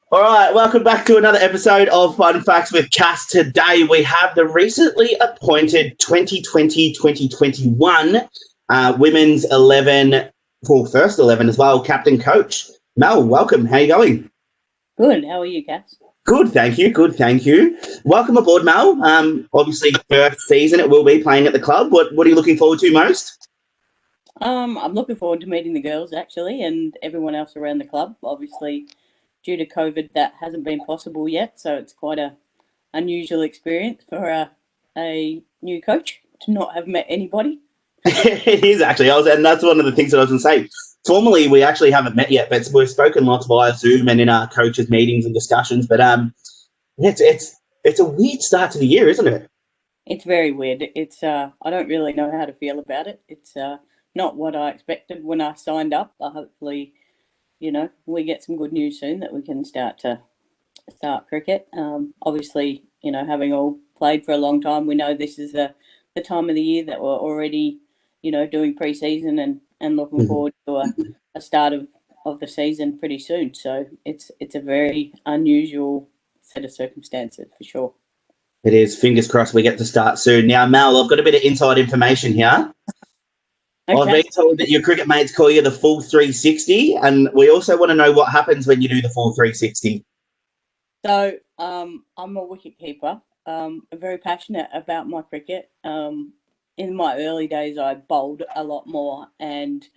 All right, welcome back to another episode of Fun Facts with Cass. Today we have the recently appointed 2020-2021 Women's 11, well, first 11 as well, captain coach. Mel, welcome. How you going? Good. How are you, Cass? Good, thank you. Good, thank you. Welcome aboard, Mel. Obviously, first season it will be playing at the club. What are you looking forward to most? I'm looking forward to meeting the girls, actually, and everyone else around the club. Obviously, due to COVID, that hasn't been possible yet, so it's quite a unusual experience for a new coach to not have met anybody. It is actually. And that's one of the things that I was going to say. Formally, we actually haven't met yet, but we've spoken lots via Zoom and in our coaches' meetings and discussions. But it's a weird start to the year, isn't it? It's very weird. It's I don't really know how to feel about it. It's not what I expected when I signed up. Hopefully, we get some good news soon that we can start cricket. Obviously, having all played for a long time, we know this is the time of the year that we're already, doing pre-season and looking forward to a start of the season pretty soon. So it's a very unusual set of circumstances for sure. It is. Fingers crossed we get to start soon. Now, Mel, I've got a bit of inside information here. Okay. I've been told that your cricket mates call you the full 360, and we also want to know what happens when you do the full 360. So I'm a wicket keeper. I'm very passionate about my cricket. In my early days, I bowled a lot more, and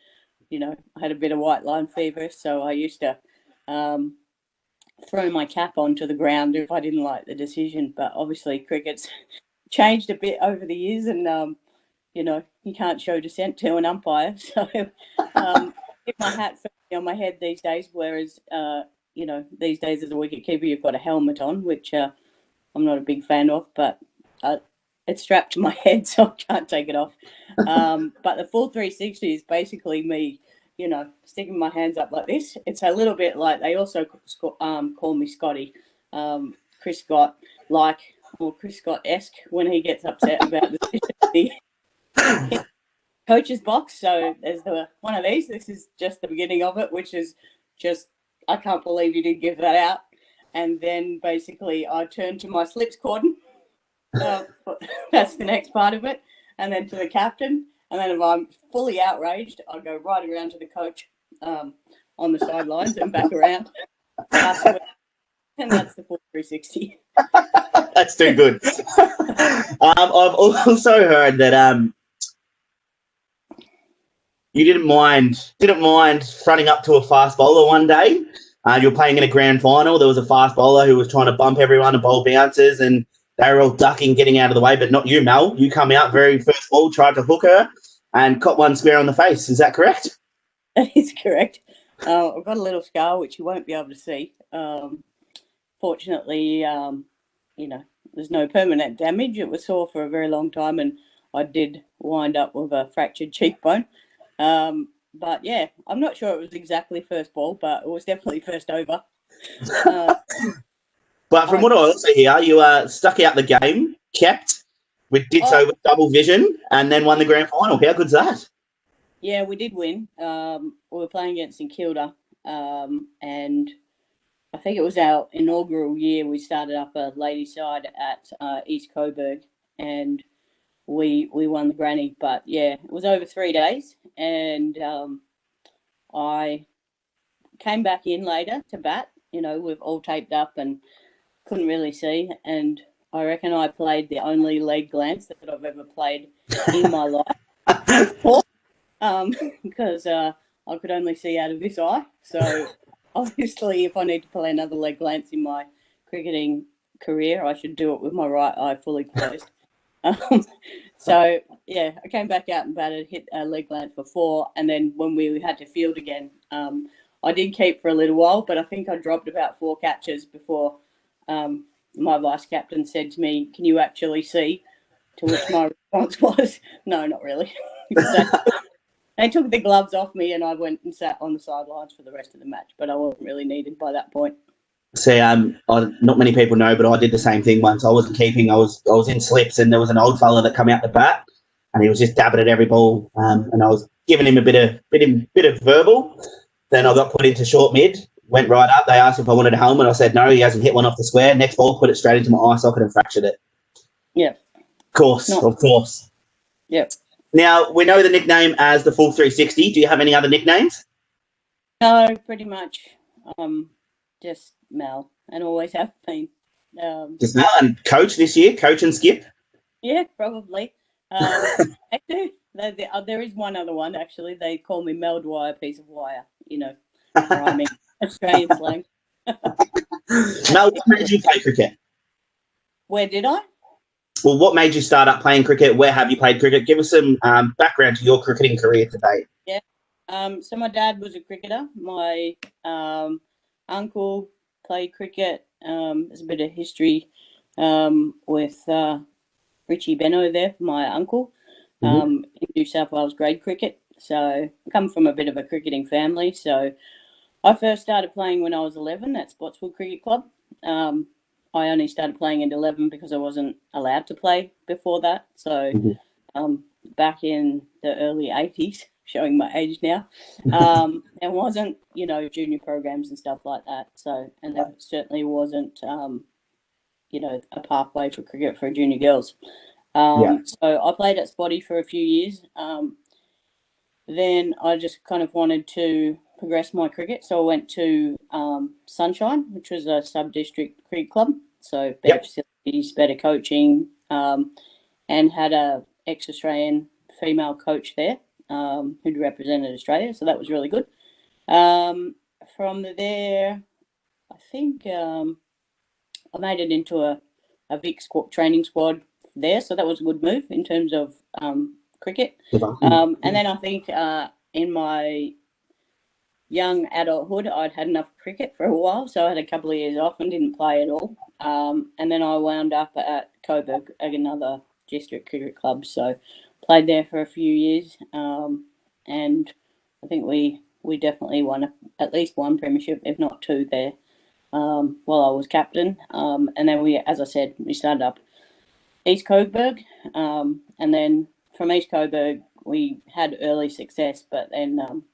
I had a bit of white line fever, so I used to throw my cap onto the ground if I didn't like the decision. But obviously, cricket's changed a bit over the years, and you can't show dissent to an umpire. So if my hat firmly on my head these days, whereas these days as a wicket keeper, you've got a helmet on, which I'm not a big fan of, but it's strapped to my head, so I can't take it off. But the full 360 is basically me, sticking my hands up like this. It's a little bit like they also call me Scotty, Chris Scott-esque when he gets upset about the coach's box. So there's one of these. This is just the beginning of it, which is just, I can't believe you didn't give that out. And then basically I turn to my slips cordon. That's the next part of it. And then to the captain. And then if I'm fully outraged, I'll go right around to the coach on the sidelines and back around. And that's the full 360. That's too good. I've also heard that you didn't mind fronting up to a fast bowler one day. You were playing in a grand final. There was a fast bowler who was trying to bump everyone and bowl bounces, and they were all ducking, getting out of the way, but not you, Mel. You come out very first ball, tried to hook her, and caught one square on the face. Is that correct? That is correct. I've got a little scar, which you won't be able to see. Fortunately, there's no permanent damage. It was sore for a very long time, and I did wind up with a fractured cheekbone. But yeah, I'm not sure it was exactly first ball, but it was definitely first over. But from what I also hear, you stuck out the game, kept, did so with double vision, and then won the grand final. How good's that? Yeah, we did win. We were playing against St Kilda, and I think it was our inaugural year. We started up a ladies' side at East Coburg, and we won the granny. But yeah, it was over 3 days, and I came back in later to bat. We've all taped up and couldn't really see, and I reckon I played the only leg glance that I've ever played in my life. Because I could only see out of this eye. So obviously, if I need to play another leg glance in my cricketing career, I should do it with my right eye fully closed. So yeah, I came back out and batted, hit a leg glance for 4, and then when we had to field again, I did keep for a little while, but I think I dropped about 4 catches before my vice captain said to me, "Can you actually see?" To which my response was, "No, not really." They took the gloves off me, and I went and sat on the sidelines for the rest of the match, but I wasn't really needed by that point. See, not many people know, but I did the same thing once. I wasn't keeping. I was in slips, and there was an old fella that come out the bat, and he was just dabbing at every ball, and I was giving him a bit of verbal. Then I got put into short mid, went right up. They asked if I wanted a helmet. I said no. He hasn't hit one off the square. Next ball, put it straight into my eye socket and fractured it. Yeah. Of course. Yep. Now, we know the nickname as the Full 360. Do you have any other nicknames? No, pretty much. Just Mel, and always have been. Just Mel and Coach this year, Coach and Skip. Yeah, probably. Actually, there is one other one, actually. They call me Mel Dwyer, piece of wire, rhyming Australian slang. Mel, what made you play cricket? Where did I? Well, what made you start up playing cricket? Where have you played cricket? Give us some background to your cricketing career to date. Yeah. So my dad was a cricketer. My uncle played cricket. There's a bit of history with Richie Benno there for my uncle in New South Wales grade cricket. So I come from a bit of a cricketing family. So I first started playing when I was 11 at Spotswood Cricket Club. I only started playing at 11 because I wasn't allowed to play before that. So back in the early 80s, showing my age now, there wasn't, junior programs and stuff like that. So, and there certainly wasn't, a pathway for cricket for junior girls. So I played at Spotty for a few years. Then I just kind of wanted to progress my cricket. So I went to Sunshine, which was a sub-district cricket club. So better facilities, better coaching, and had a ex-Australian female coach there who'd represented Australia. So that was really good. From there, I think I made it into a Vic training squad there. So that was a good move in terms of cricket. And then I think in my young adulthood, I'd had enough cricket for a while, so I had a couple of years off and didn't play at all. And then I wound up at Coburg, another district cricket club, so played there for a few years. And I think we definitely won at least one premiership, if not two, there while I was captain. And then we, as I said, we started up East Coburg, and then from East Coburg we had early success, but then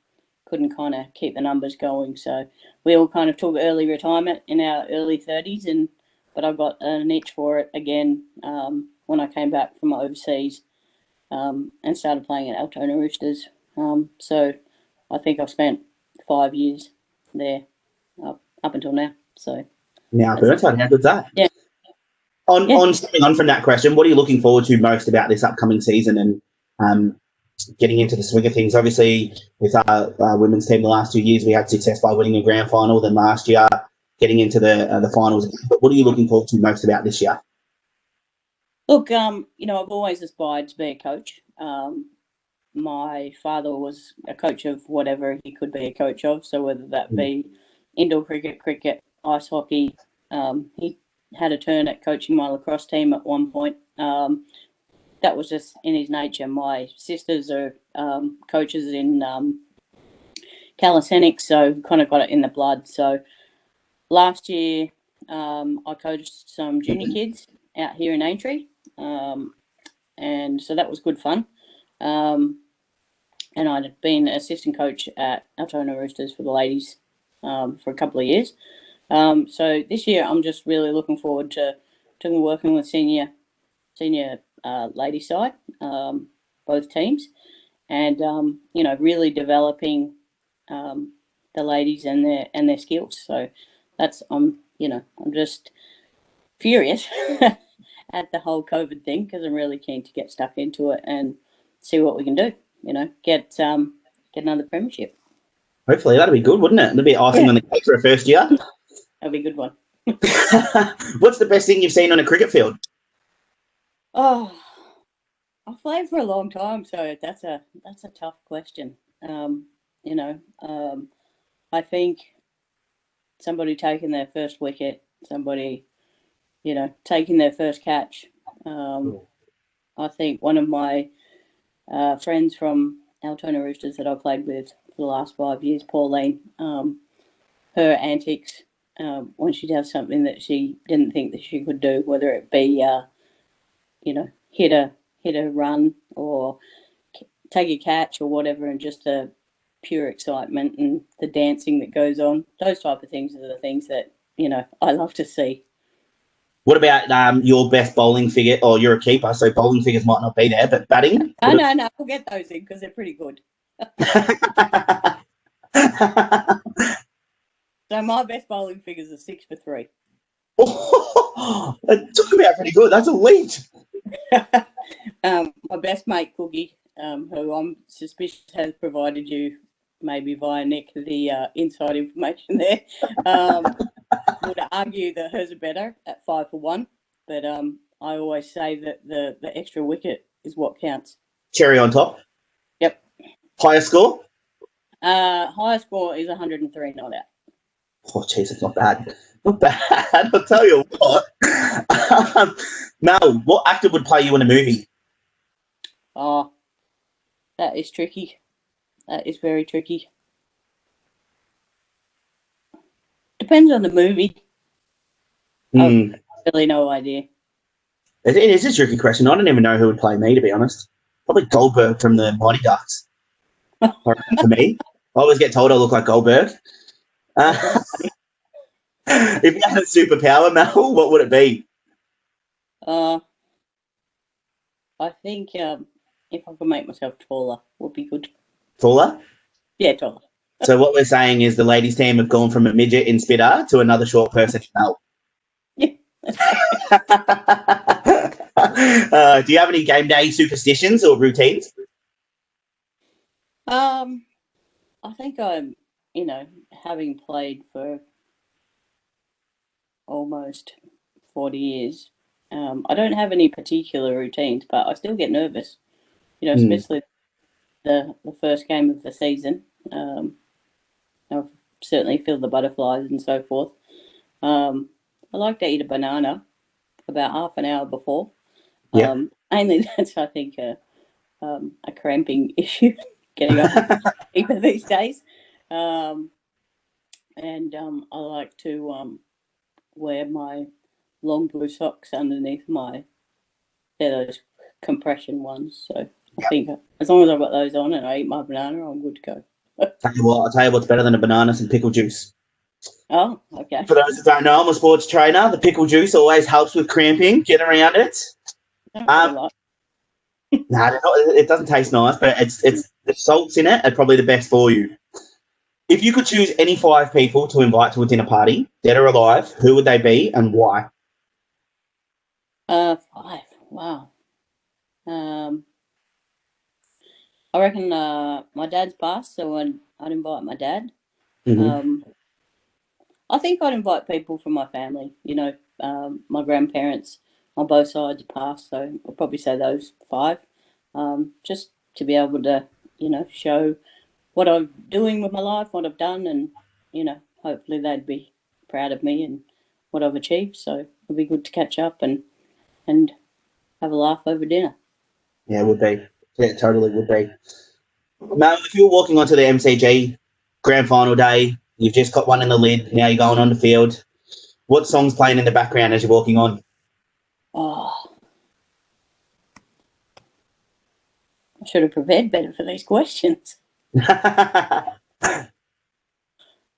couldn't kind of keep the numbers going. So we all kind of took early retirement in our early 30s, but I got an itch for it again when I came back from overseas and started playing at Altona Roosters. So I think I've spent 5 years there up until now. So now, Burnside, how good's that? Yeah. On stepping on from that question, what are you looking forward to most about this upcoming season and getting into the swing of things? Obviously, with our women's team the last 2 years, we had success by winning a grand final. Then last year, getting into the finals. But what are you looking forward to most about this year? Look, I've always aspired to be a coach. My father was a coach of whatever he could be a coach of. So whether that be indoor cricket, ice hockey, he had a turn at coaching my lacrosse team at one point. That was just in his nature. My sisters are coaches in calisthenics, so kind of got it in the blood. So last year, I coached some junior kids out here in Aintree, and so that was good fun. And I'd been assistant coach at Altona Roosters for the ladies for a couple of years. So this year, I'm just really looking forward to working with senior lady side, both teams, and really developing the ladies and their skills. So that's I'm just furious at the whole COVID thing because I'm really keen to get stuck into it and see what we can do. Get another premiership. Hopefully, that'll be good, wouldn't it? It'll be icing on the cake for a first year. That'll be a good one. What's the best thing you've seen on a cricket field? Oh, I've played for a long time, so that's a tough question. I think somebody taking their first wicket, somebody, taking their first catch. I think one of my friends from Altona Roosters that I played with for the last 5 years, Pauline, her antics when she does something that she didn't think that she could do, whether it be, hit a run or take a catch or whatever, and just to pure excitement and the dancing that goes on. Those type of things are the things that, I love to see. What about your best bowling figure? Or you're a keeper, so bowling figures might not be there, but batting? No, we'll get those in because they're pretty good. So my best bowling figures are 6 for 3. Talk about pretty good. That's elite. My best mate, Cookie, who I'm suspicious has provided you, maybe via Nick, the inside information there, would argue that hers are better at 5 for 1. But I always say that the extra wicket is what counts. Cherry on top. Yep. Highest score? Highest score is 103 not out. Oh, jeez, it's not bad. Not bad. I'll tell you what. Mel, what actor would play you in a movie? Oh, that is tricky. That is very tricky. Depends on the movie. I've really no idea. It is a tricky question. I don't even know who would play me, to be honest. Probably Goldberg from the Mighty Ducks. For me, I always get told I look like Goldberg. If you had a superpower, Mel, what would it be? I think if I could make myself taller, would be good. Taller? Yeah, taller. So what we're saying is the ladies' team have gone from a midget in Spitter to another short person in Mel. Yeah. Do you have any game day superstitions or routines? I think I'm, having played for almost 40 years, I don't have any particular routines, but I still get nervous, especially the first game of the season. I certainly feel the butterflies and so forth. I like to eat a banana about half an hour before. Yeah. Mainly that's, I think, a cramping issue, getting up deeper these days. And I like to wear my long blue socks underneath they're those compression ones. So I think as long as I've got those on and I eat my banana, I'm good to go. I'll tell you what's better than a banana, some pickle juice. Oh, okay. For those that don't know, I'm a sports trainer. The pickle juice always helps with cramping. Get around it. No, it doesn't taste nice, but it's the salts in it are probably the best for you. If you could choose any 5 people to invite to a dinner party, dead or alive, who would they be and why? 5. Wow. I reckon my dad's passed, so I'd invite my dad. I think I'd invite people from my family. My grandparents on both sides passed, so I'll probably say those 5. Just to be able to, show what I'm doing with my life, what I've done, and hopefully they'd be proud of me and what I've achieved. So it'd be good to catch up and have a laugh over dinner. Yeah, it would be. Yeah, it totally would be. Mel, if you were walking onto the MCG grand final day, you've just got one in the lid, now you're going on the field, what song's playing in the background as you're walking on? Oh, I should have prepared better for these questions.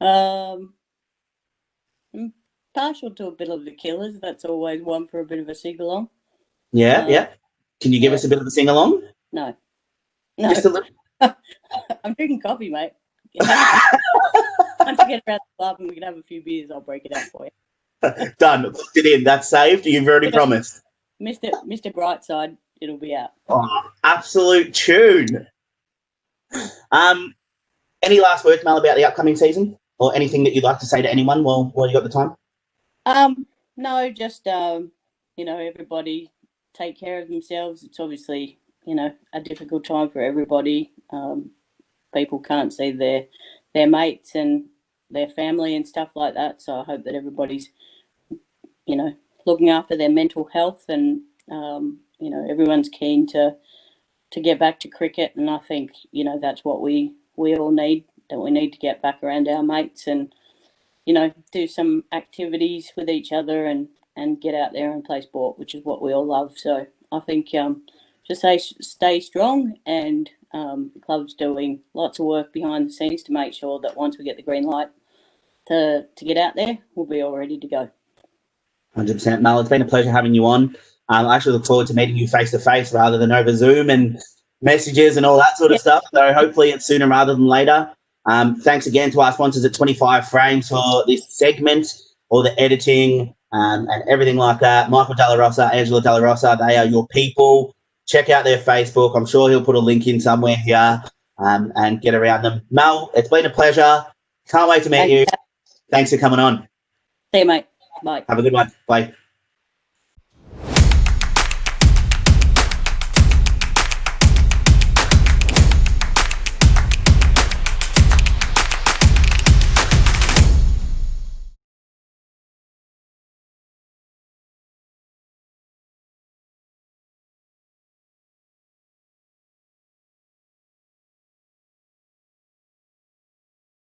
I'm partial to a bit of the Killers. That's always one for a bit of a sing-along. Yeah. Can you give us a bit of a sing-along? No. Just a little? I'm drinking coffee, mate. Once we get around the club and we can have a few beers, I'll break it out for you. Done. Locked it in. That's saved. You've already promised. Mr. Brightside, it'll be out. Oh, absolute tune. Any last words, Mel, about the upcoming season? Or anything that you'd like to say to anyone while you got the time? No, just, everybody take care of themselves. It's obviously, a difficult time for everybody. People can't see their mates and their family and stuff like that. So I hope that everybody's, looking after their mental health and, everyone's keen to get back to cricket. And I think, that's what we all need, that we need to get back around our mates and, do some activities with each other and get out there and play sport, which is what we all love. So I think just stay strong and The club's doing lots of work behind the scenes to make sure that once we get the green light to get out there, we'll be all ready to go. 100%, Mel. It's been a pleasure having you on. I actually look forward to meeting you face to face rather than over Zoom and messages and all that sort of stuff. So hopefully it's sooner rather than later. Thanks again to our sponsors at 25 Frames for this segment, all the editing and everything like that. Michael Della Rosa, Angela Della Rosa, they are your people. Check out their Facebook. I'm sure he'll put a link in somewhere here and get around them. Mel, it's been a pleasure. Can't wait to meet you. Thanks for coming on. See you, mate. Bye. Have a good one. Bye.